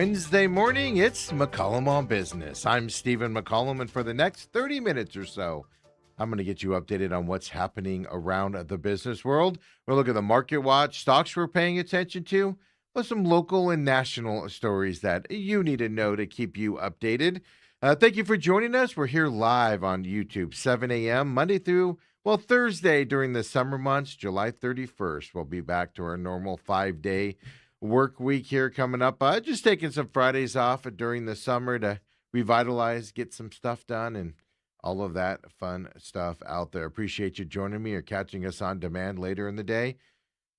Wednesday morning, it's McCollum on Business. I'm Stephen McCollum, and for the next 30 minutes or so, I'm going to get you updated on what's happening around the business world. We'll look at the market watch, stocks we're paying attention to, plus some local and national stories that you need to know to keep you updated. Thank you for joining us. We're here live on YouTube, 7 a.m., Monday through, Thursday during the summer months, July 31st. We'll be back to our normal 5-day work week here coming up. Just taking some Fridays off during the summer to revitalize, get some stuff done, and all of that fun stuff out there. Appreciate you joining me or catching us on demand later in the day.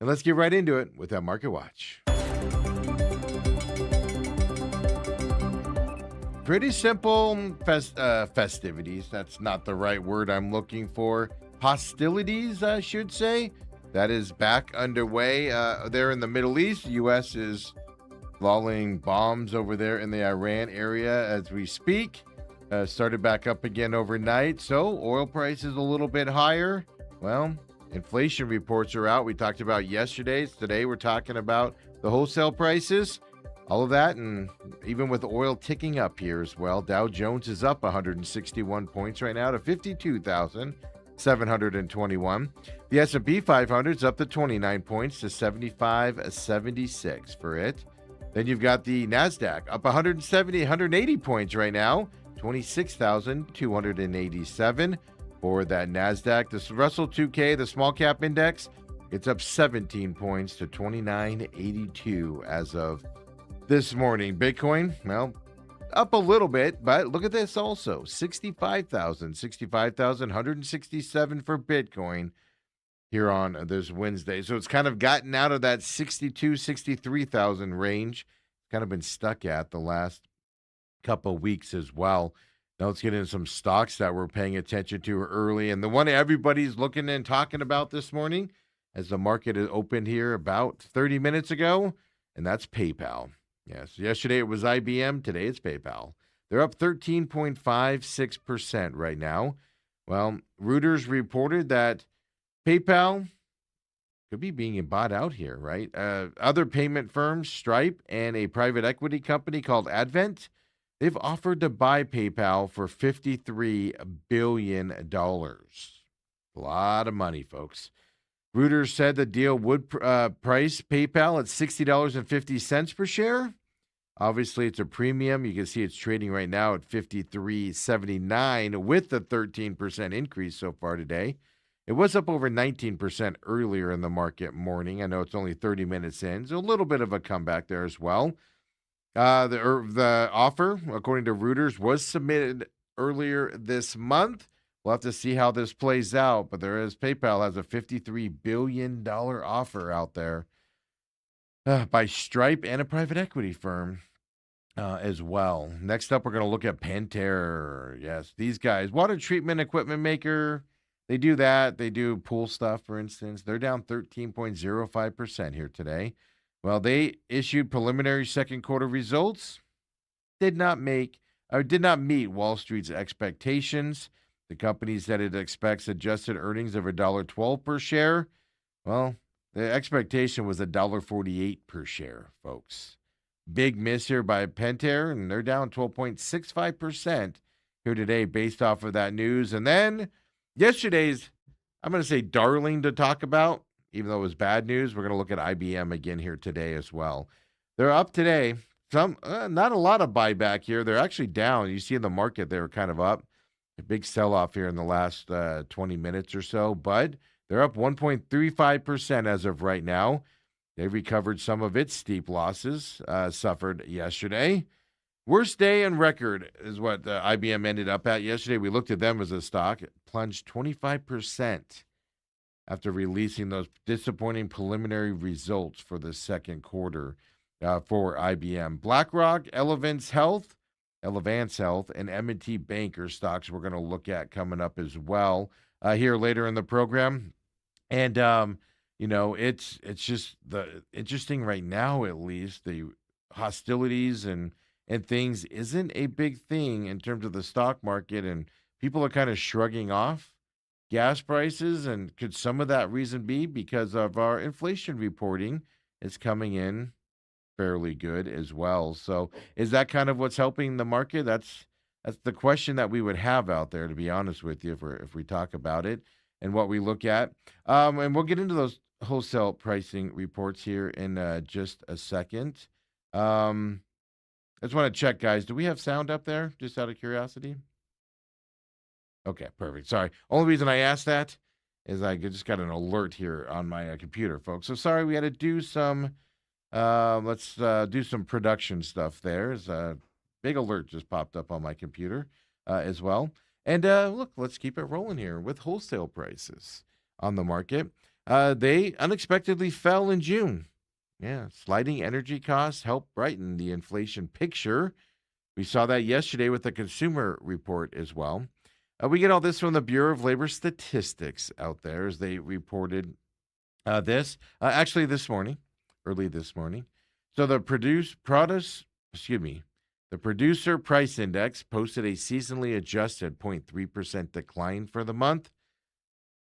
And let's get right into it with that Market Watch. Pretty simple festivities. That's not the right word I'm looking for. Hostilities, I should say. That is back underway there in the Middle East. The U.S. is volleying bombs over there in the Iran area as we speak. Started back up again overnight. So oil prices a little bit higher. Well, inflation reports are out. We talked about yesterday's. Today we're talking about the wholesale prices. All of that, and even with oil ticking up here as well. Dow Jones is up 161 points right now to 52,721. The S&P 500 is up to 29 points to 75,76 for it. Then you've got the NASDAQ up 180 points right now, 26,287 for that NASDAQ. The Russell 2K, the small cap index, it's up 17 points to 2982 as of this morning. Bitcoin, well, up a little bit, but look at this also. 65,167 for Bitcoin here on this Wednesday. So it's kind of gotten out of that 63,000 range. Kind of been stuck at the last couple weeks as well. Now let's get into some stocks that we're paying attention to early. And the one everybody's looking and talking about this morning as the market is opened here about 30 minutes ago, and that's PayPal. Yes, yesterday it was IBM. Today it's PayPal. They're up 13.56% right now. Well, Reuters reported that PayPal could be being bought out here, right? Other payment firms, Stripe, and a private equity company called Advent, they've offered to buy PayPal for $53 billion. A lot of money, folks. Reuters said the deal would price PayPal at $60.50 per share. Obviously, it's a premium. You can see it's trading right now at $53.79 with the 13% increase so far today. It was up over 19% earlier in the market morning. I know it's only 30 minutes in, so a little bit of a comeback there as well. The offer, according to Reuters, was submitted earlier this month. We'll have to see how this plays out, but PayPal has a $53 billion offer out there by Stripe and a private equity firm as well. Next up, we're going to look at Pentair. Yes, these guys, water treatment equipment maker, they do that. They do pool stuff, for instance. They're down 13.05% here today. Well, they issued preliminary second quarter results. Did not meet Wall Street's expectations. The company said it expects adjusted earnings of $1.12 per share. Well, the expectation was $1.48 per share, folks. Big miss here by Pentair, and they're down 12.65% here today based off of that news. And then yesterday's, I'm going to say darling to talk about, even though it was bad news, we're going to look at IBM again here today as well. They're up today. Not a lot of buyback here. They're actually down. You see in the market, they were kind of up. A big sell-off here in the last 20 minutes or so, but they're up 1.35% as of right now. They recovered some of its steep losses suffered yesterday. Worst day in record is what IBM ended up at yesterday. We looked at them as a stock. It plunged 25% after releasing those disappointing preliminary results for the second quarter for IBM. BlackRock, Elevance Health, and M&T Banker stocks we're going to look at coming up as well here later in the program. And, it's just interesting right now, at least, the hostilities and things isn't a big thing in terms of the stock market, and people are kind of shrugging off gas prices. And could some of that reason be because of our inflation reporting is coming in fairly good as well. So is that kind of what's helping the market? That's the question that we would have out there, to be honest with you, if we talk about it and what we look at. And we'll get into those wholesale pricing reports here in just a second. Um, I just want to check, guys. Do we have sound up there? Just out of curiosity. Okay, perfect. Sorry. Only reason I asked that is I just got an alert here on my computer, folks. So sorry, we had to do some. Let's do some production stuff. There's a big alert just popped up on my computer as well. And look, let's keep it rolling here with wholesale prices on the market. They unexpectedly fell in June. Yeah, sliding energy costs helped brighten the inflation picture. We saw that yesterday with the consumer report as well. We get all this from the Bureau of Labor Statistics out there as they reported this actually this morning, early this morning. So the producer price index posted a seasonally adjusted 0.3% decline for the month.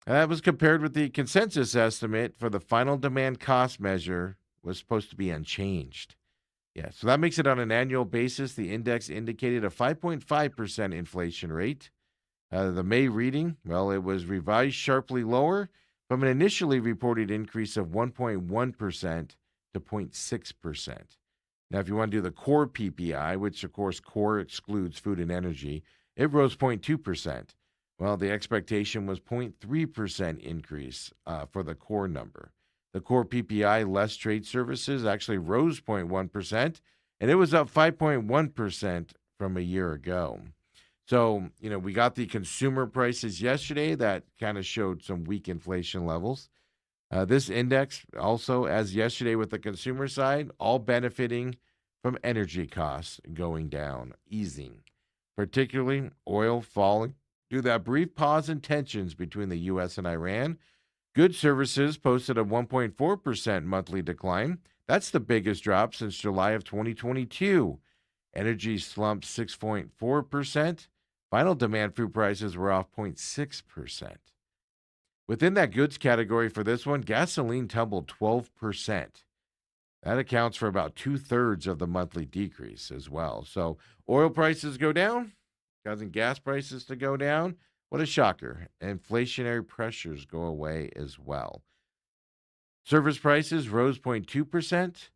That was compared with the consensus estimate for the final demand cost measure was supposed to be unchanged. Yeah, so that makes it on an annual basis. The index indicated a 5.5% inflation rate. The May reading, well, it was revised sharply lower from an initially reported increase of 1.1% to 0.6%. Now, if you want to do the core PPI, which of course core excludes food and energy, it rose 0.2%. Well, the expectation was 0.3% increase for the core number. The core PPI less trade services actually rose 0.1%, and it was up 5.1% from a year ago. So, we got the consumer prices yesterday that kind of showed some weak inflation levels. This index also, as yesterday with the consumer side, all benefiting from energy costs going down, easing, particularly oil falling due to that brief pause in tensions between the U.S. and Iran. Goods services posted a 1.4% monthly decline. That's the biggest drop since July of 2022. Energy slumped 6.4%. Final demand food prices were off 0.6%. Within that goods category for this one, gasoline tumbled 12%. That accounts for about 2/3 of the monthly decrease as well. So oil prices go down, causing gas prices to go down. What a shocker. Inflationary pressures go away as well. Service prices rose 0.2%,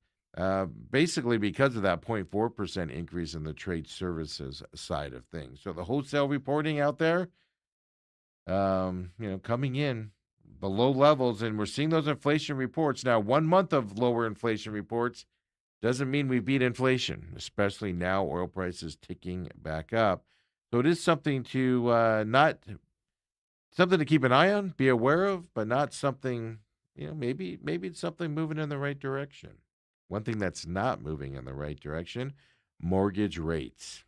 basically because of that 0.4% increase in the trade services side of things. So the wholesale reporting out there, coming in below levels, and we're seeing those inflation reports. Now, 1 month of lower inflation reports doesn't mean we beat inflation, especially now oil prices ticking back up. So it is something to something to keep an eye on, be aware of, but not something, maybe it's something moving in the right direction. One thing that's not moving in the right direction, mortgage rates.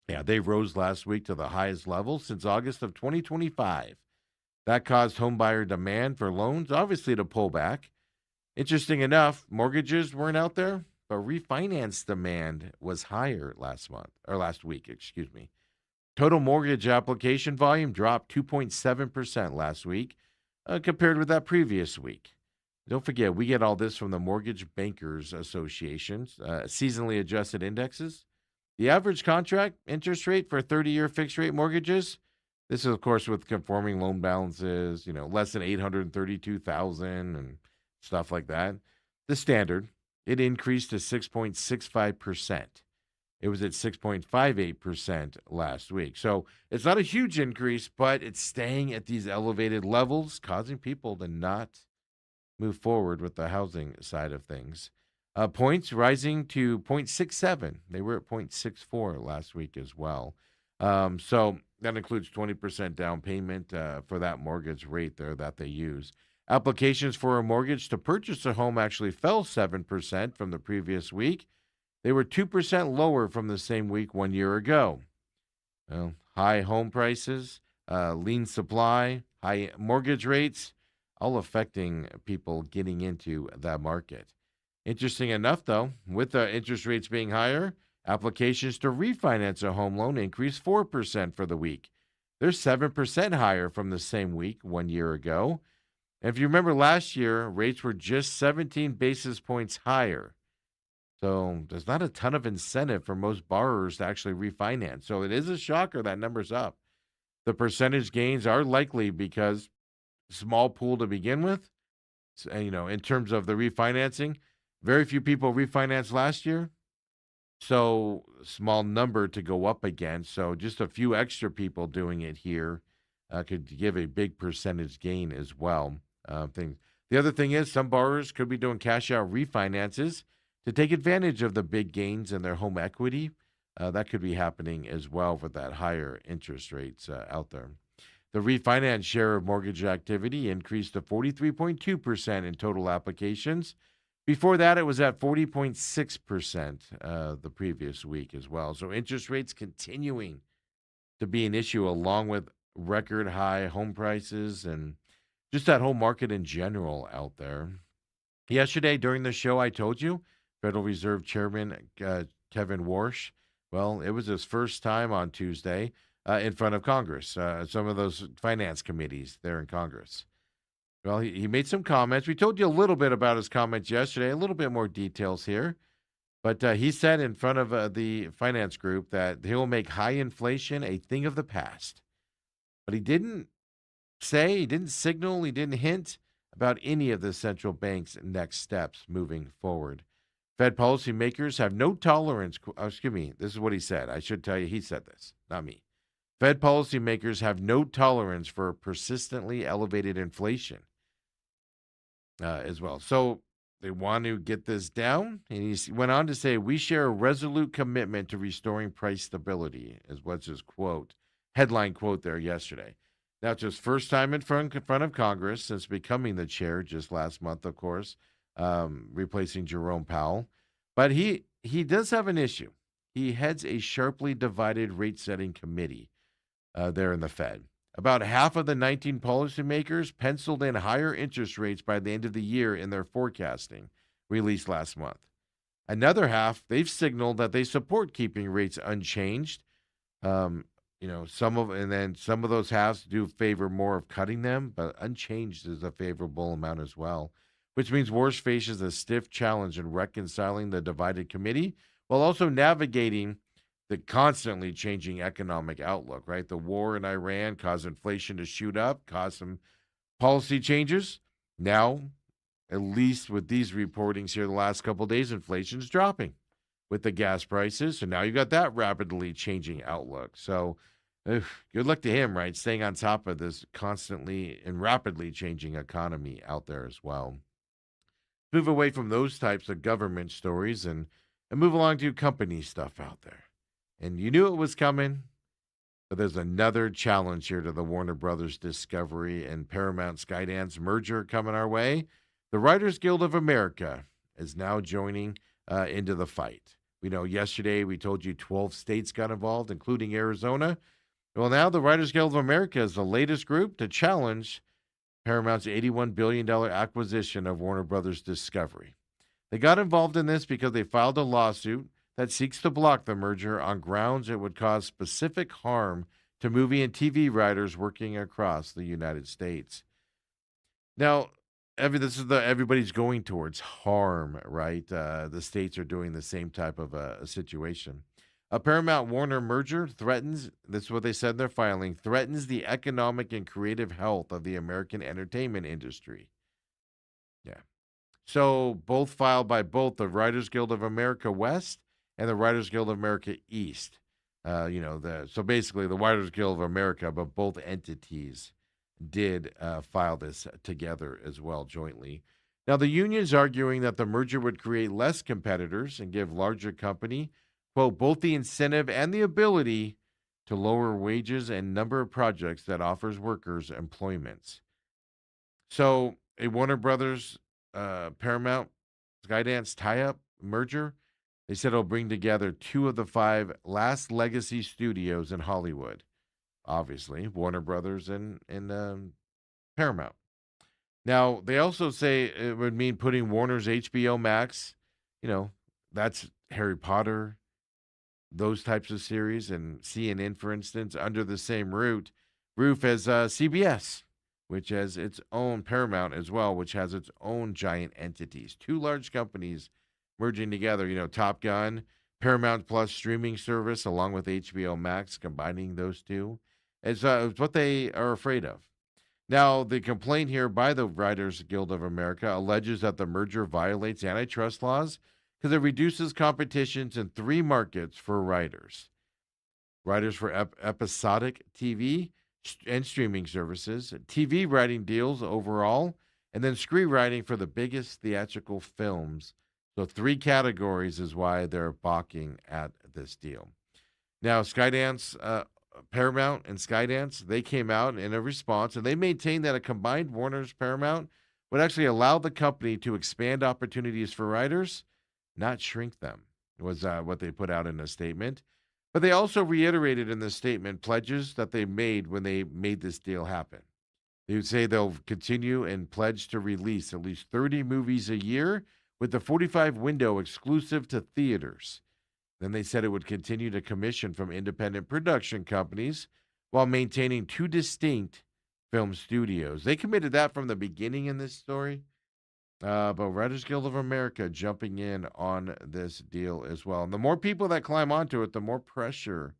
Yeah, they rose last week to the highest level since August of 2025. That caused homebuyer demand for loans, obviously, to pull back. Interesting enough, mortgages weren't out there, but refinance demand was higher last week. Total mortgage application volume dropped 2.7% last week compared with that previous week. Don't forget, we get all this from the Mortgage Bankers Association's seasonally adjusted indexes. The average contract interest rate for 30-year fixed-rate mortgages, this is, of course, with conforming loan balances, less than $832,000 and stuff like that. The standard, it increased to 6.65%. It was at 6.58% last week. So it's not a huge increase, but it's staying at these elevated levels, causing people to not move forward with the housing side of things. Points rising to 0.67. They were at 0.64 last week as well. So that includes 20% down payment for that mortgage rate there that they use. Applications for a mortgage to purchase a home actually fell 7% from the previous week. They were 2% lower from the same week 1 year ago. Well, high home prices, lean supply, high mortgage rates, all affecting people getting into that market. Interesting enough, though, with the interest rates being higher, applications to refinance a home loan increased 4% for the week. They're 7% higher from the same week 1 year ago. And if you remember last year, rates were just 17 basis points higher. So there's not a ton of incentive for most borrowers to actually refinance. So it is a shocker that number's up. The percentage gains are likely because small pool to begin with. In terms of the refinancing, very few people refinanced last year. So small number to go up again. So just a few extra people doing it here could give a big percentage gain as well. Thing. The other thing is some borrowers could be doing cash out refinances to take advantage of the big gains in their home equity. That could be happening as well with that higher interest rates out there. The refinance share of mortgage activity increased to 43.2% in total applications. Before that, it was at 40.6% the previous week as well. So interest rates continuing to be an issue along with record high home prices and just that whole market in general out there. Yesterday during the show, I told you Federal Reserve Chairman Kevin Warsh, well, it was his first time on Tuesday in front of Congress, some of those finance committees there in Congress. Well, he made some comments. We told you a little bit about his comments yesterday, a little bit more details here. But he said in front of the finance group that he will make high inflation a thing of the past. But he didn't say, he didn't signal, he didn't hint about any of the central bank's next steps moving forward. Fed policymakers have no tolerance. Excuse me, this is what he said. I should tell you, he said this, not me. Fed policymakers have no tolerance for persistently elevated inflation as well. So they want to get this down. And he went on to say, we share a resolute commitment to restoring price stability, is what's his quote, headline quote there yesterday. Now, it's his first time in front of Congress since becoming the chair just last month, of course, replacing Jerome Powell. But he does have an issue. He heads a sharply divided rate-setting committee there in the Fed. About half of the 19 policymakers penciled in higher interest rates by the end of the year in their forecasting released last month. Another half, they've signaled that they support keeping rates unchanged. Some of those halves do favor more of cutting them, but unchanged is a favorable amount as well, which means Warsh faces a stiff challenge in reconciling the divided committee while also navigating the constantly changing economic outlook, right? The war in Iran caused inflation to shoot up, caused some policy changes. Now, at least with these reportings here the last couple of days, inflation's dropping with the gas prices. So now you've got that rapidly changing outlook. So good luck to him, right? Staying on top of this constantly and rapidly changing economy out there as well. Move away from those types of government stories and move along to company stuff out there. And you knew it was coming, but there's another challenge here to the Warner Brothers Discovery and Paramount Skydance merger coming our way. The Writers Guild of America is now joining into the fight. We know yesterday we told you 12 states got involved, including Arizona. Well, now the Writers Guild of America is the latest group to challenge Paramount's $81 billion acquisition of Warner Brothers Discovery. They got involved in this because they filed a lawsuit that seeks to block the merger on grounds it would cause specific harm to movie and TV writers working across the United States. Now, everybody's going towards harm, right? The states are doing the same type of a situation. A Paramount-Warner merger threatens, this is what they said in their filing, threatens the economic and creative health of the American entertainment industry. Yeah. So both filed by both the Writers Guild of America West and the Writers Guild of America East. So basically the Writers Guild of America, but both entities did file this together as well jointly. Now, the union's arguing that the merger would create less competitors and give larger company, quote, both the incentive and the ability to lower wages and number of projects that offers workers employments. So a Warner Brothers Paramount Skydance tie-up merger, they said it'll bring together 2 of the 5 last legacy studios in Hollywood. Obviously, Warner Brothers and Paramount. Now, they also say it would mean putting Warner's HBO Max, that's Harry Potter, those types of series, and CNN, for instance, under the same roof as CBS, which has its own Paramount as well, which has its own giant entities. 2 large companies merging together, Top Gun, Paramount Plus streaming service, along with HBO Max, combining those two. It's what they are afraid of. Now, the complaint here by the Writers Guild of America alleges that the merger violates antitrust laws because it reduces competitions in three markets for writers. Writers for episodic TV and streaming services, TV writing deals overall, and then screenwriting for the biggest theatrical films. So three categories is why they're balking at this deal. Now, Paramount and Skydance, they came out in a response, and they maintained that a combined Warner's Paramount would actually allow the company to expand opportunities for writers, not shrink them, was what they put out in a statement. But they also reiterated in the statement pledges that they made when they made this deal happen. They would say they'll continue and pledge to release at least 30 movies a year with the 45 window exclusive to theaters. Then they said it would continue to commission from independent production companies while maintaining two distinct film studios. They committed that from the beginning in this story. But Writers Guild of America jumping in on this deal as well. And the more people that climb onto it, the more pressure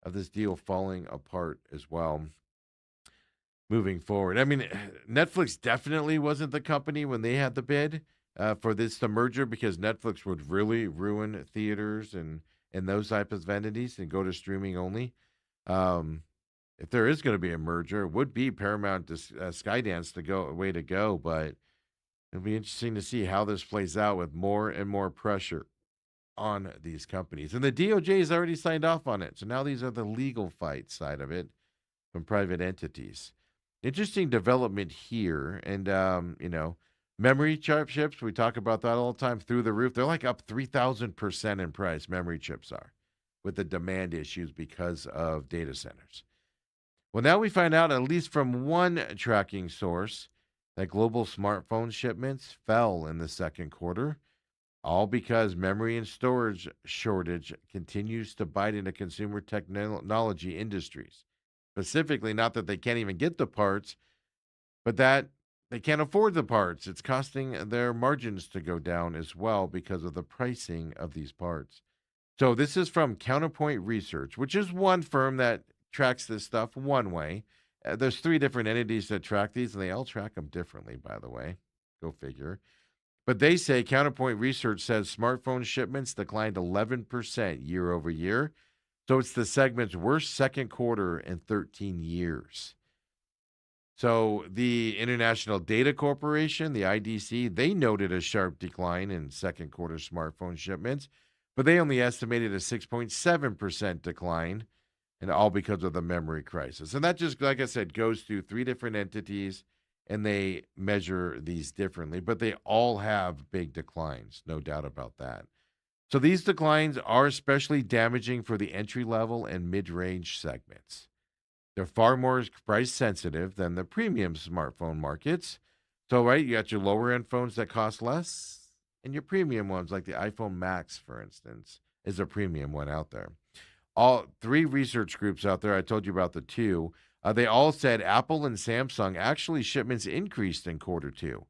of this deal falling apart as well moving forward. I mean, Netflix definitely wasn't the company when they had the bid for the merger, because Netflix would really ruin theaters and those types of entities and go to streaming only. If there is going to be a merger, it would be Paramount to Skydance way to go, but it'll be interesting to see how this plays out with more and more pressure on these companies. And the DOJ has already signed off on it. So now these are the legal fight side of it from private entities. Interesting development here. And, memory chips, we talk about that all the time, through the roof. They're like up 3,000% in price, memory chips are, with the demand issues because of data centers. Well, now we find out, at least from one tracking source, that global smartphone shipments fell in the second quarter, all because memory and storage shortage continues to bite into consumer technology industries. Specifically, not that they can't even get the parts, but that they can't afford the parts. It's costing their margins to go down as well because of the pricing of these parts. So this is from Counterpoint Research, which is one firm that tracks this stuff one way. There's three different entities that track these, and they all track them differently, by the way. Go figure. But they say, Counterpoint Research says smartphone shipments declined 11% year over year. So it's the segment's worst second quarter in 13 years. So the International Data Corporation, the IDC, they noted a sharp decline in second quarter smartphone shipments, but they only estimated a 6.7% decline, and all because of the memory crisis. And that just, like I said, goes through three different entities, and they measure these differently, but they all have big declines, no doubt about that. So these declines are especially damaging for the entry-level and mid-range segments. They're far more price sensitive than the premium smartphone markets. So, right, you got your lower-end phones that cost less, and your premium ones, like the iPhone Max, for instance, is a premium one out there. All three research groups out there, I told you about the two, they all said Apple and Samsung actually shipments increased in quarter two.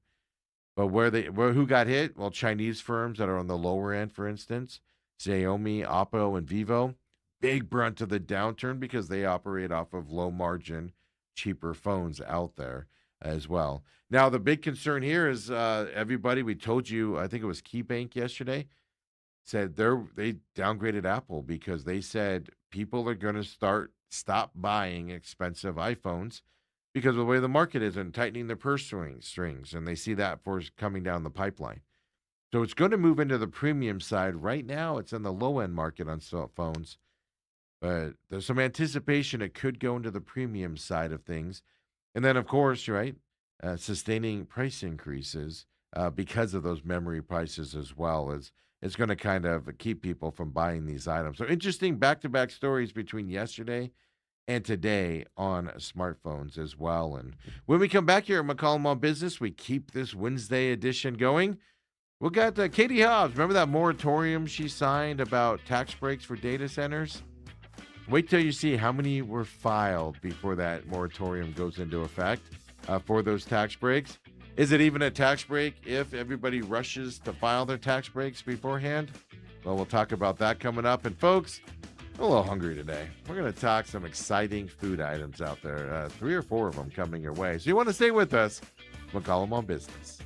But who got hit? Well, Chinese firms that are on the lower end, for instance, Xiaomi, Oppo, and Vivo, big brunt of the downturn because they operate off of low margin, cheaper phones out there as well. Now, the big concern here is everybody, we told you, I think it was KeyBank yesterday, said they downgraded Apple because they said people are going to stop buying expensive iPhones because of the way the market is and tightening their purse strings, and they see that for coming down the pipeline. So it's going to move into the premium side. Right now, it's in the low-end market on cell phones, but there's some anticipation it could go into the premium side of things. And then, of course, right, sustaining price increases because of those memory prices as well as it's going to kind of keep people from buying these items. So interesting back-to-back stories between yesterday and today on smartphones as well. And when we come back here at McCollum on Business, we keep this Wednesday edition going. We got Katie Hobbs. Remember that moratorium she signed about tax breaks for data centers? Wait till you see how many were filed before that moratorium goes into effect for those tax breaks. Is it even a tax break if everybody rushes to file their tax breaks beforehand? Well, we'll talk about that coming up. And folks, I'm a little hungry today. We're going to talk some exciting food items out there. 3 or 4 of them coming your way. So you want to stay with us. McCollum on Business.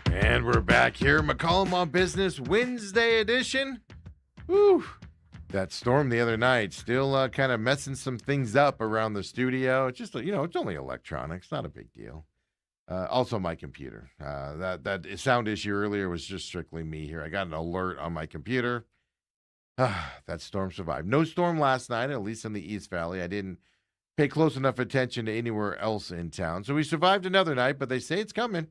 And we're back here, McCollum on Business Wednesday edition. Woo! That storm the other night still kind of messing some things up around the studio. It's just, it's only electronics, not a big deal. Also, my computer. That sound issue earlier was just strictly me here. I got an alert on my computer. That storm survived. No storm last night, at least in the East Valley. I didn't pay close enough attention to anywhere else in town. So we survived another night, but they say it's coming.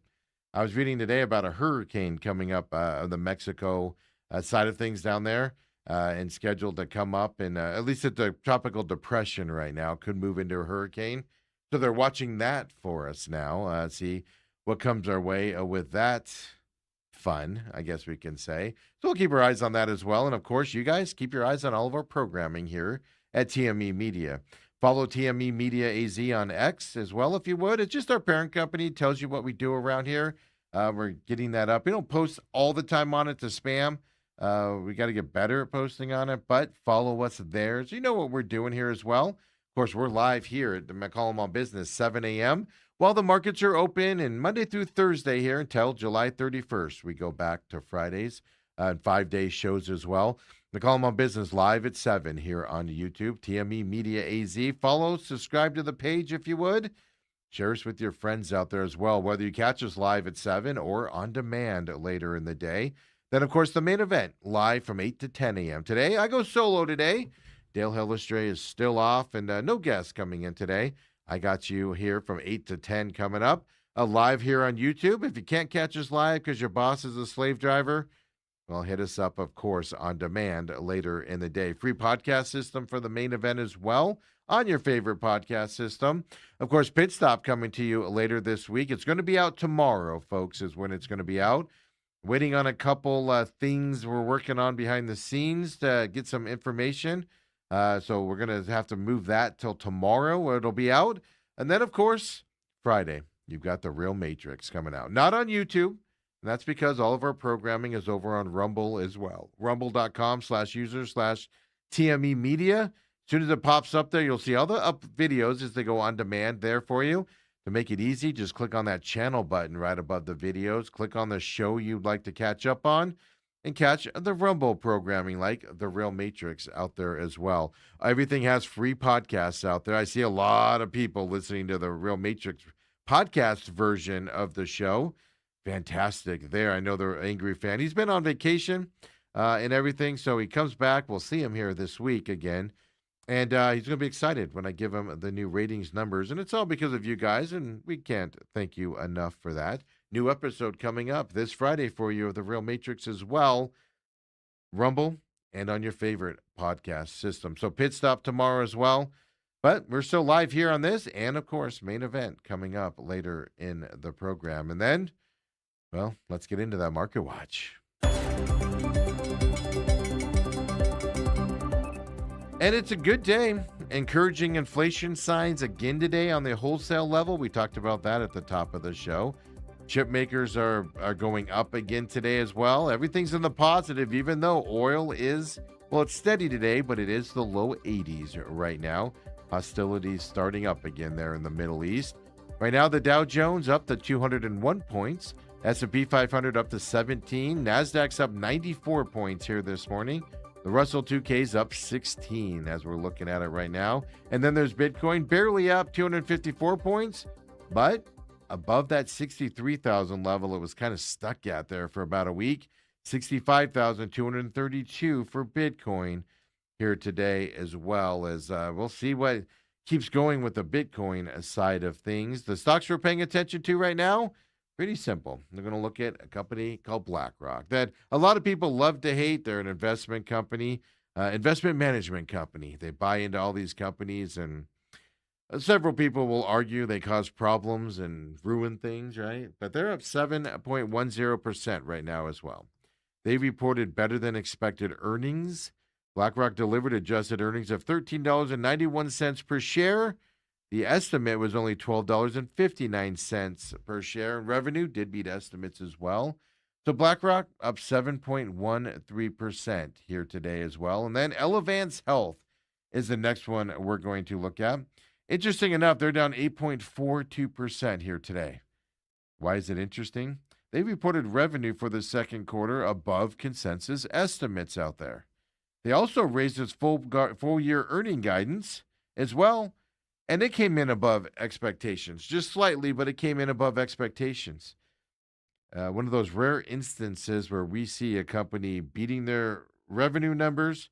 I was reading today about a hurricane coming up on the Mexico side of things down there and scheduled to come up. And at least at the tropical depression right now, could move into a hurricane. So they're watching that for us now. See what comes our way with that fun, I guess we can say. So we'll keep our eyes on that as well. And of course, you guys keep your eyes on all of our programming here at TME Media. Follow TME Media AZ on X as well, if you would. It's just our parent company. It tells you what we do around here. We're getting that up. We don't post all the time on it to spam. We got to get better at posting on it, but follow what's there. So you know what we're doing here as well. Of course, we're live here at the McCollum on Business, 7 a.m. while the markets are open, and Monday through Thursday here until July 31st. We go back to Fridays and 5-day shows as well. McCollum on Business live at 7 here on YouTube, TME Media AZ. Follow, subscribe to the page if you would. Share us with your friends out there as well, whether you catch us live at 7 or on demand later in the day. Then, of course, the main event, live from 8 to 10 a.m. Today, I go solo today. Dale Hillestray is still off, and no guests coming in today. I got you here from 8 to 10 coming up. Live here on YouTube. If you can't catch us live because your boss is a slave driver, well, hit us up, of course, on demand later in the day. Free podcast system for the main event as well on your favorite podcast system. Of course, Pit Stop coming to you later this week. It's going to be out tomorrow, folks, is when it's going to be out. Waiting on a couple things we're working on behind the scenes to get some information. So we're going to have to move that till tomorrow where it'll be out. And then, of course, Friday, you've got The Real Matrix coming out. Not on YouTube. And that's because all of our programming is over on Rumble as well. Rumble.com/user/TME Media. As soon as it pops up there, you'll see all the up videos as they go on demand there for you. To make it easy, just click on that channel button right above the videos. Click on the show you'd like to catch up on and catch the Rumble programming like The Real Matrix out there as well. Everything has free podcasts out there. I see a lot of people listening to The Real Matrix podcast version of the show. Fantastic there. I know they're an angry fan. He's been on vacation and everything, so he comes back. We'll see him here this week again. And he's going to be excited when I give him the new ratings numbers. And it's all because of you guys, and we can't thank you enough for that. New episode coming up this Friday for you of The Real Matrix as well. Rumble, and on your favorite podcast system. So pit stop tomorrow as well. But we're still live here on this, and of course, main event coming up later in the program. And then, well, let's get into that market watch. And it's a good day. Encouraging inflation signs again today on the wholesale level. We talked about that at the top of the show. Chip makers are going up again today as well. Everything's in the positive, even though oil is, well, it's steady today, but it is the low 80s right now. Hostilities starting up again there in the Middle East. Right now, the Dow Jones up to 201 points. S&P 500 up to 17. NASDAQ's up 94 points here this morning. The Russell 2K's up 16 as we're looking at it right now. And then there's Bitcoin barely up 254 points, but above that 63,000 level it was kind of stuck at there for about a week. 65,232 for Bitcoin here today, as well as we'll see what keeps going with the Bitcoin side of things. The stocks we're paying attention to right now, pretty simple. They're going to look at a company called BlackRock that a lot of people love to hate. They're an investment company, investment management company. They buy into all these companies, and several people will argue they cause problems and ruin things, right? But they're up 7.10% right now as well. They reported better than expected earnings. BlackRock delivered adjusted earnings of $13.91 per share. The estimate was only $12.59 per share, and revenue did beat estimates as well. So BlackRock up 7.13% here today as well. And then Elevance Health is the next one we're going to look at. Interesting enough, they're down 8.42% here today. Why is it interesting? They reported revenue for the second quarter above consensus estimates out there. They also raised its full-year earning guidance as well. And it came in above expectations, just slightly, but it came in above expectations. One of those rare instances where we see a company beating their revenue numbers,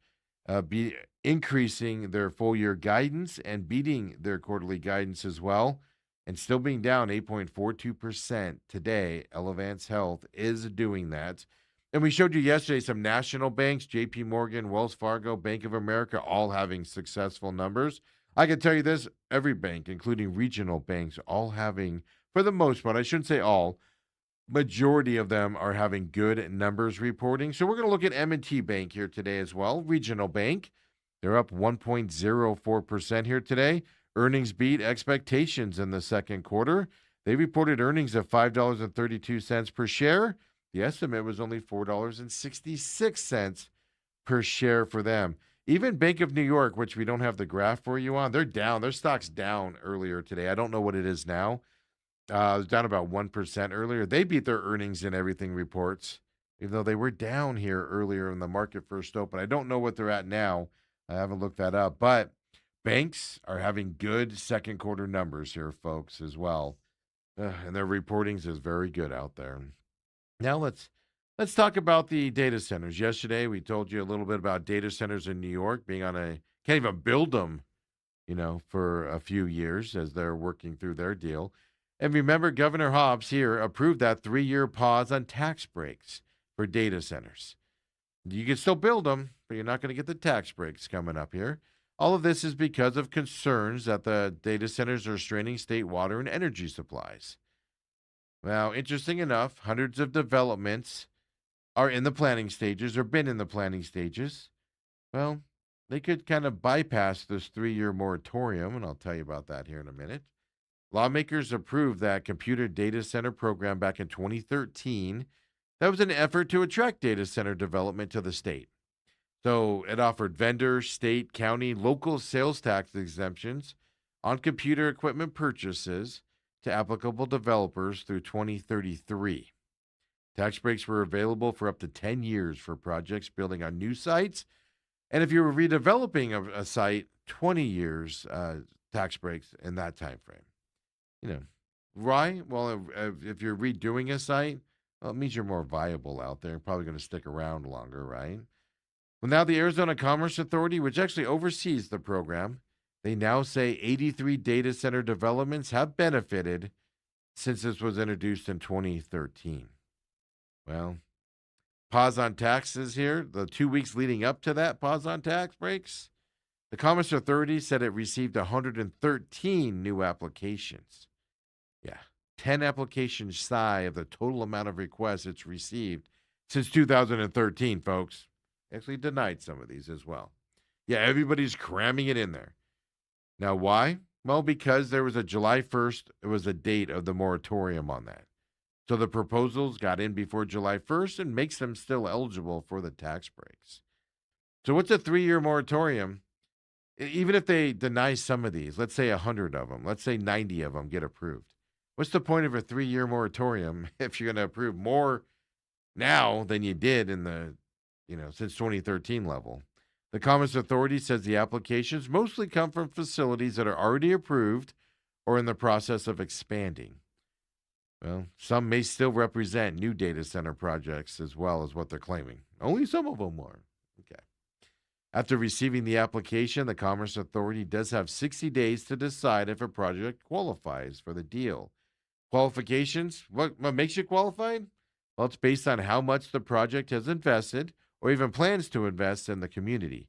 increasing their full-year guidance, and beating their quarterly guidance as well, and still being down 8.42% today. Elevance Health is doing that. And we showed you yesterday some national banks, JP Morgan, Wells Fargo, Bank of America, all having successful numbers. I can tell you this, every bank, including regional banks, all having, for the most part, I shouldn't say all, majority of them are having good numbers reporting. So we're going to look at M&T Bank here today as well, regional bank. They're up 1.04% here today. Earnings beat expectations in the second quarter. They reported earnings of $5.32 per share. The estimate was only $4.66 per share for them. Even Bank of New York, which we don't have the graph for you on, they're down. Their stock's down earlier today. I don't know what it is now. It was down about 1% earlier. They beat their earnings and everything reports, even though they were down here earlier in the market first open. I don't know what they're at now. I haven't looked that up. But banks are having good second quarter numbers here, folks, as well. And their reportings is very good out there. Now let's talk about the data centers. Yesterday, we told you a little bit about data centers in New York being can't even build them, for a few years as they're working through their deal. And remember, Governor Hobbs here approved that 3-year pause on tax breaks for data centers. You can still build them, but you're not going to get the tax breaks coming up here. All of this is because of concerns that the data centers are straining state water and energy supplies. Now, interesting enough, hundreds of developments are in the planning stages or been in the planning stages. Well, they could kind of bypass this 3-year moratorium, and I'll tell you about that here in a minute. Lawmakers approved that computer data center program back in 2013. That was an effort to attract data center development to the state. So it offered vendor, state, county, local sales tax exemptions on computer equipment purchases to applicable developers through 2033. Tax breaks were available for up to 10 years for projects building on new sites. And if you were redeveloping a site, 20 years tax breaks in that time frame. Why? Well, if you're redoing a site, well, it means you're more viable out there, probably going to stick around longer, right? Well, now the Arizona Commerce Authority, which actually oversees the program, they now say 83 data center developments have benefited since this was introduced in 2013. Well, pause on taxes here, the 2 weeks leading up to that pause on tax breaks, the Commerce Authority said it received 113 new applications. Yeah, 10 applications shy of the total amount of requests it's received since 2013, folks. Actually denied some of these as well. Yeah, everybody's cramming it in there. Now, why? Well, because there was a July 1st, it was a date of the moratorium on that. So the proposals got in before July 1st and makes them still eligible for the tax breaks. So what's a 3-year moratorium? Even if they deny some of these, let's say 100 of them, let's say 90 of them get approved. What's the point of a 3-year moratorium if you're going to approve more now than you did in the, since 2013 level? The Commerce Authority says the applications mostly come from facilities that are already approved or in the process of expanding. Well, some may still represent new data center projects as well as what they're claiming. Only some of them are. Okay. After receiving the application, the Commerce Authority does have 60 days to decide if a project qualifies for the deal. Qualifications, what makes you qualified? Well, it's based on how much the project has invested or even plans to invest in the community.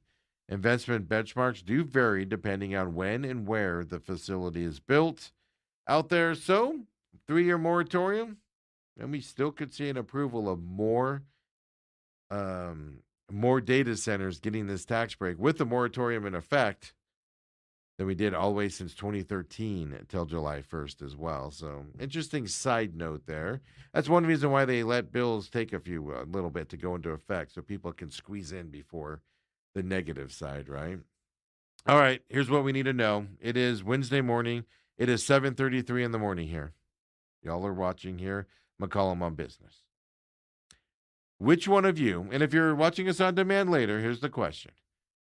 Investment benchmarks do vary depending on when and where the facility is built out there. So, 3-year moratorium, and we still could see an approval of more data centers getting this tax break with the moratorium in effect than we did all the way since 2013 until July 1st as well. So, interesting side note there. That's one reason why they let bills take a little bit to go into effect so people can squeeze in before the negative side, right? All right, here's what we need to know. It is Wednesday morning. It is 7:33 in the morning here. Y'all are watching here, McCollum on Business. Which one of you, and if you're watching us on demand later, here's the question.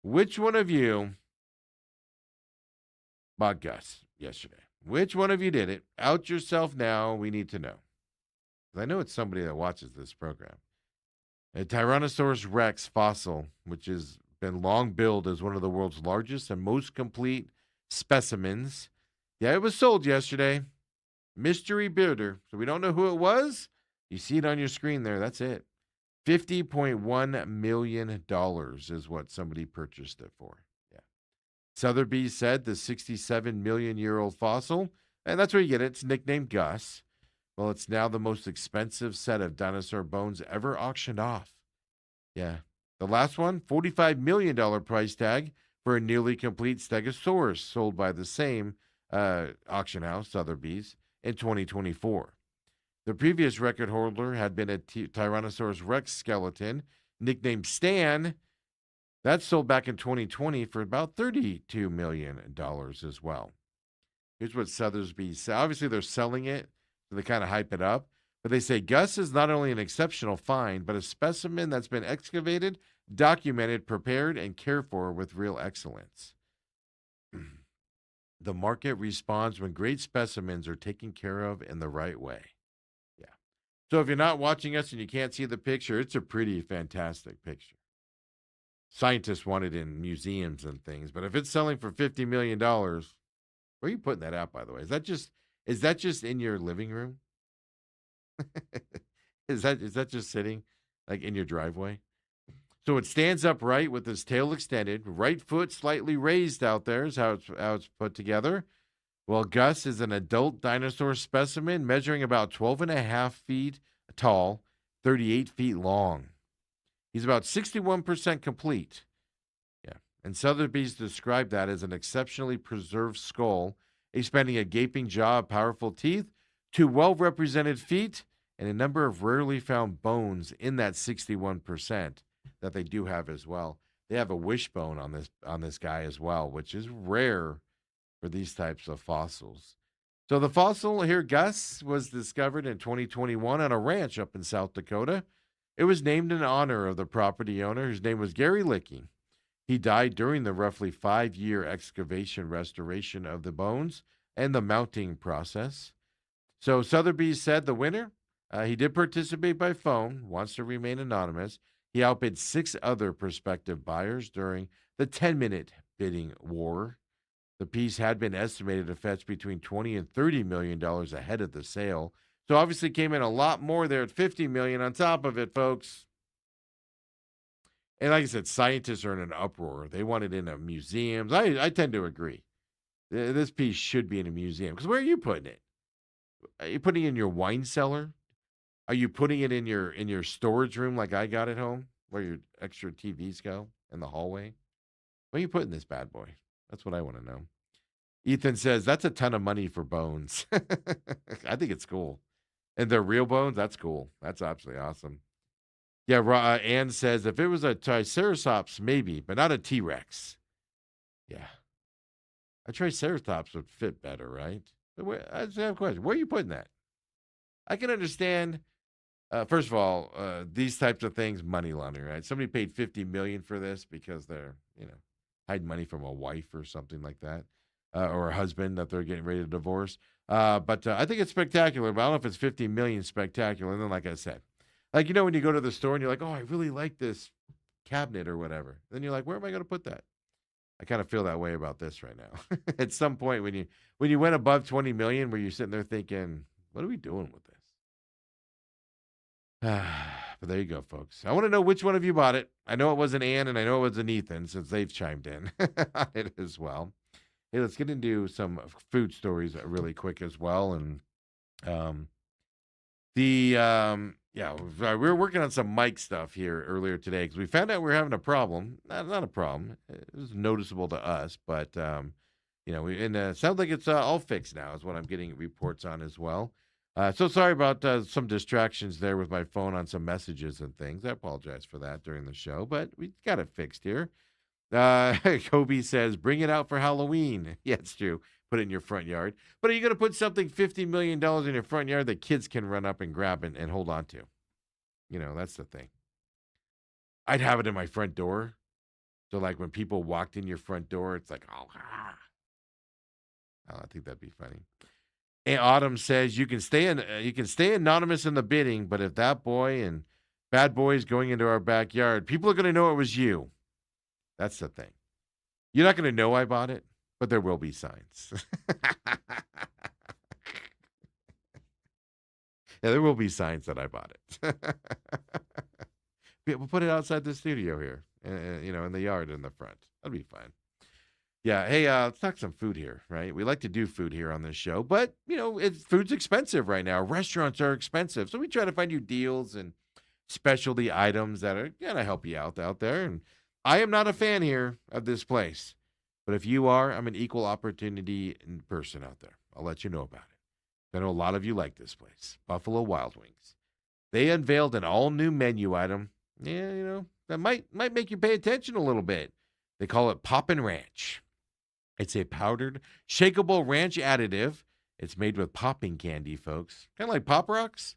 Which one of you bought Gus yesterday? Which one of you did it? Out yourself now. We need to know. I know it's somebody that watches this program. A Tyrannosaurus rex fossil, which has been long billed as one of the world's largest and most complete specimens. Yeah, it was sold yesterday. Mystery bidder. So we don't know who it was. You see it on your screen there. That's it. $50.1 million is what somebody purchased it for. Yeah. Sotheby's said the 67-million-year-old fossil, and that's where you get it. It's nicknamed Gus. Well, it's now the most expensive set of dinosaur bones ever auctioned off. Yeah. The last one, $45 million price tag for a nearly complete Stegosaurus sold by the same auction house, Sotheby's, in 2024. The previous record holder had been a Tyrannosaurus rex skeleton, nicknamed Stan. That sold back in 2020 for about $32 million as well. Here's what Sotheby's said. Obviously, they're selling it, so they kind of hype it up. But they say Gus is not only an exceptional find, but a specimen that's been excavated, documented, prepared, and cared for with real excellence. The market responds when great specimens are taken care of in the right way. Yeah. So if you're not watching us and you can't see the picture, it's a pretty fantastic picture. Scientists want it in museums and things, but if it's selling for $50 million, where are you putting that out, by the way? Is that just in your living room? Is that just sitting like in your driveway? So it stands upright with its tail extended, right foot slightly raised out there is how it's put together. Well, Gus is an adult dinosaur specimen measuring about 12.5 feet tall, 38 feet long. He's about 61% complete. Yeah. And Sotheby's described that as an exceptionally preserved skull, expanding a gaping jaw of powerful teeth, 2 well-represented feet, and a number of rarely found bones in that 61%. That they do have as well. They have a wishbone on this guy as well, which is rare for these types of fossils. So the fossil here, Gus, was discovered in 2021 on a ranch up in South Dakota. It was named in honor of the property owner, whose name was Gary Lickey. He died during the roughly 5-year excavation restoration of the bones and the mounting process. So Sotheby's said the winner, he did participate by phone, wants to remain anonymous. He outbid 6 other prospective buyers during the 10-minute bidding war. The piece had been estimated to fetch between $20 and $30 million ahead of the sale. So obviously came in a lot more there at $50 million on top of it, folks. And like I said, scientists are in an uproar. They want it in a museums. I tend to agree. This piece should be in a museum because where are you putting it? Are you putting it in your wine cellar? Are you putting it in your storage room like I got at home, where your extra TVs go in the hallway? Where are you putting this bad boy? That's what I want to know. Ethan says that's a ton of money for bones. I think it's cool, and they're real bones. That's cool. That's absolutely awesome. Yeah, Ann says if it was a Triceratops, maybe, but not a T Rex. Yeah, a Triceratops would fit better, right? But I just have a question. Where are you putting that? I can understand. First of all, these types of things, money laundering, right? Somebody paid $50 million for this because they're, hiding money from a wife or something like that, or a husband that they're getting ready to divorce. But I think it's spectacular. But I don't know if it's $50 million spectacular. And then, like I said, like when you go to the store and you're like, oh, I really like this cabinet or whatever. Then you're like, where am I going to put that? I kind of feel that way about this right now. At some point, when you went above 20 million, where you're sitting there thinking, what are we doing with this? But there you go, folks. I want to know which one of you bought it. I know it wasn't Ann, and I know it wasn't Ethan, since they've chimed in on it as well. Hey, let's get into some food stories really quick as well. And yeah, we were working on some mic stuff here earlier today because we found out we were having a problem. Not a problem. It was noticeable to us, but it sounds like it's all fixed now. Is what I'm getting reports on as well. So sorry about some distractions there with my phone on some messages and things. I apologize for that during the show, but we got it fixed here. Kobe says, bring it out for Halloween. Yeah, it's true. Put it in your front yard. But are you going to put something $50 million in your front yard that kids can run up and grab and hold on to? That's the thing. I'd have it in my front door. So like when people walked in your front door, it's like, oh, I think that'd be funny. And Autumn says you can stay anonymous in the bidding, but if that boy and bad boys going into our backyard, people are going to know it was you. That's the thing. You're not going to know I bought it, but there will be signs. Yeah, there will be signs that I bought it. We'll put it outside the studio here, in the yard in the front. That'll be fine. Yeah, hey, let's talk some food here, right? We like to do food here on this show, but, food's expensive right now. Restaurants are expensive, so we try to find you deals and specialty items that are going to help you out there. And I am not a fan here of this place, but if you are, I'm an equal opportunity person out there. I'll let you know about it. I know a lot of you like this place, Buffalo Wild Wings. They unveiled an all-new menu item, that might make you pay attention a little bit. They call it Poppin' Ranch. It's a powdered, shakeable ranch additive. It's made with popping candy, folks. Kind of like Pop Rocks.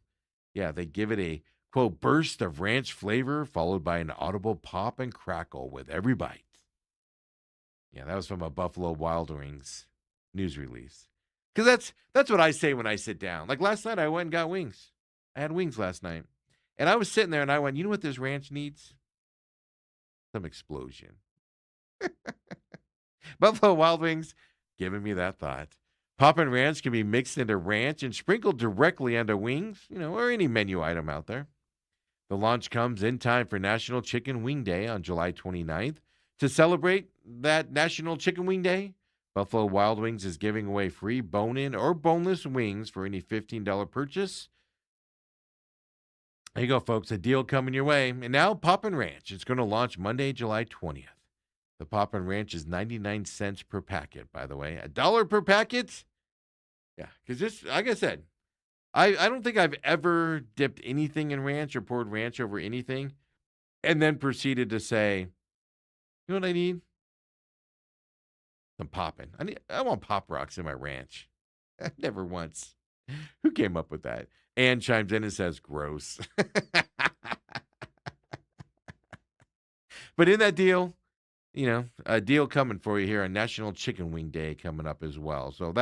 Yeah, they give it a, quote, burst of ranch flavor, followed by an audible pop and crackle with every bite. Yeah, that was from a Buffalo Wild Wings news release. Because that's what I say when I sit down. Like last night, I went and got wings. I had wings last night. And I was sitting there and I went, you know what this ranch needs? Some explosion. Buffalo Wild Wings giving me that thought. Poppin' Ranch can be mixed into ranch and sprinkled directly onto wings, or any menu item out there. The launch comes in time for National Chicken Wing Day on July 29th. To celebrate that National Chicken Wing Day, Buffalo Wild Wings is giving away free bone-in or boneless wings for any $15 purchase. There you go, folks. A deal coming your way. And now Poppin' Ranch. It's going to launch Monday, July 20th. The Poppin' Ranch is 99 cents per packet, by the way. $1 per packet? Yeah, because this, like I said, I don't think I've ever dipped anything in ranch or poured ranch over anything and then proceeded to say, you know what I need? Some poppin'. I want Pop Rocks in my ranch. Never once. Who came up with that? Ann chimes in and says, gross. But in that deal, a deal coming for you here on National Chicken Wing Day coming up as well. So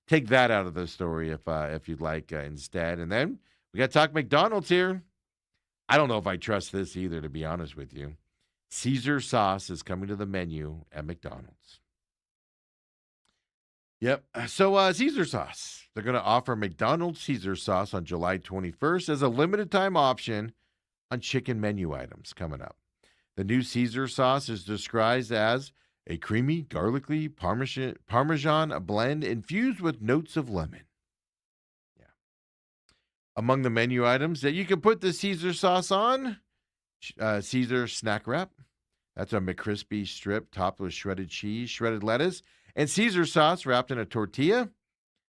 take that out of the story if you'd like instead. And then we got to talk McDonald's here. I don't know if I trust this either, to be honest with you. Caesar sauce is coming to the menu at McDonald's. Yep. So Caesar sauce. They're going to offer McDonald's Caesar sauce on July 21st as a limited time option on chicken menu items coming up. The new Caesar sauce is described as a creamy, garlicky Parmesan blend infused with notes of lemon. Yeah. Among the menu items that you can put the Caesar sauce on, Caesar snack wrap. That's a McCrispy strip topped with shredded cheese, shredded lettuce, and Caesar sauce wrapped in a tortilla.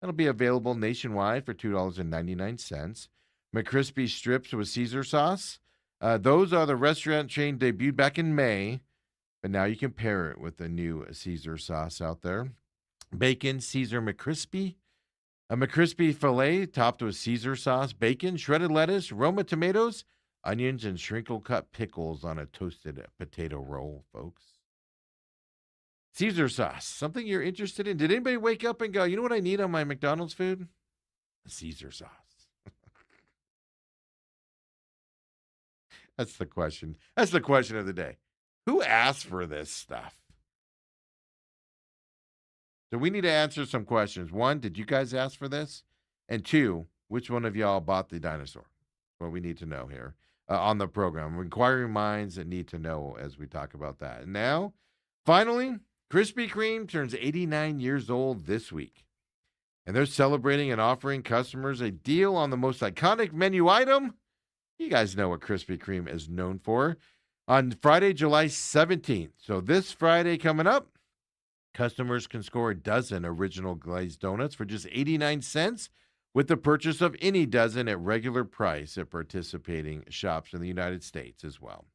That'll be available nationwide for $2.99. McCrispy strips with Caesar sauce. Those are the restaurant chain debuted back in May, but now you can pair it with the new Caesar sauce out there. Bacon Caesar McCrispy. A McCrispy filet topped with Caesar sauce, bacon, shredded lettuce, Roma tomatoes, onions, and crinkle-cut pickles on a toasted potato roll, folks. Caesar sauce, something you're interested in? Did anybody wake up and go, you know what I need on my McDonald's food? Caesar sauce. That's the question. That's the question of the day. Who asked for this stuff? So we need to answer some questions. One, did you guys ask for this? And two, which one of y'all bought the dinosaur? Well, we need to know here on the program. Inquiring minds that need to know as we talk about that. And now, finally, Krispy Kreme turns 89 years old this week. And they're celebrating and offering customers a deal on the most iconic menu item. You guys know what Krispy Kreme is known for. On Friday, July 17th, so this Friday coming up, customers can score a dozen original glazed donuts for just 89 cents with the purchase of any dozen at regular price at participating shops in the United States as well.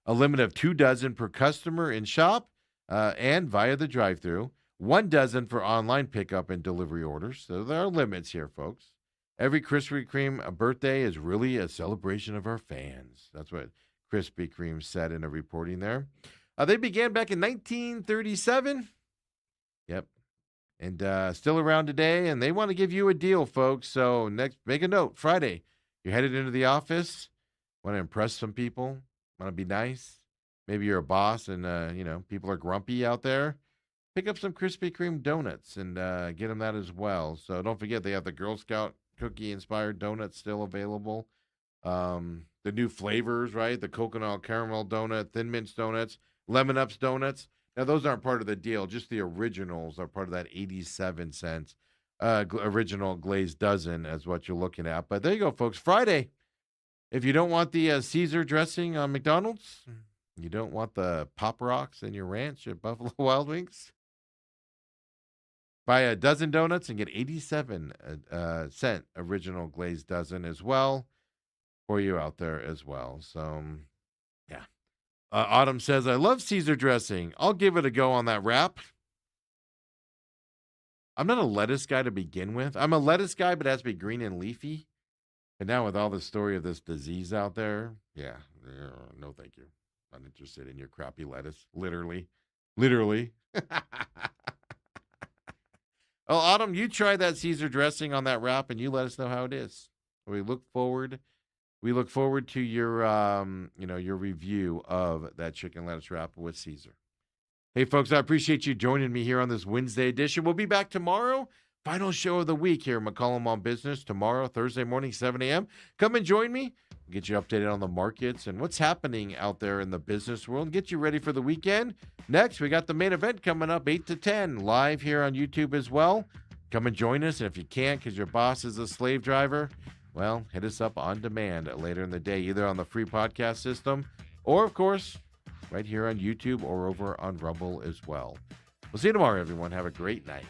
A limit of 2 dozen per customer in shop and via the drive-thru. 1 dozen for online pickup and delivery orders. So there are limits here, folks. Every Krispy Kreme birthday is really a celebration of our fans. That's what Krispy Kreme said in a reporting there. They began back in 1937. Yep. And still around today, and they want to give you a deal, folks. So next, make a note. Friday, you're headed into the office, want to impress some people, want to be nice. Maybe you're a boss and, people are grumpy out there. Pick up some Krispy Kreme donuts and get them that as well. So don't forget, they have the Girl Scout cookie-inspired donuts still available. The new flavors, right? The coconut caramel donut, Thin Mints donuts, Lemon Ups donuts. Now, those aren't part of the deal. Just the originals are part of that 87 cents original glazed dozen is what you're looking at. But there you go, folks. Friday, if you don't want the Caesar dressing on McDonald's, you don't want the Pop Rocks in your ranch at Buffalo Wild Wings, buy a dozen donuts and get 87 cent original glazed dozen as well for you out there as well. So, yeah. Autumn says, I love Caesar dressing. I'll give it a go on that wrap. I'm not a lettuce guy to begin with. I'm a lettuce guy, but it has to be green and leafy. And now with all the story of this disease out there, yeah, no thank you. Not interested in your crappy lettuce. Literally. Oh, Autumn, you try that Caesar dressing on that wrap, and you let us know how it is. We look forward to your, your review of that chicken lettuce wrap with Caesar. Hey, folks, I appreciate you joining me here on this Wednesday edition. We'll be back tomorrow. Final show of the week here at McCollum on Business tomorrow, Thursday morning, 7 a.m. Come and join me. We'll get you updated on the markets and what's happening out there in the business world and get you ready for the weekend. Next, we got the main event coming up 8 to 10 live here on YouTube as well. Come and join us. And if you can't because your boss is a slave driver, well, hit us up on demand later in the day, either on the free podcast system or, of course, right here on YouTube or over on Rumble as well. We'll see you tomorrow, everyone. Have a great night.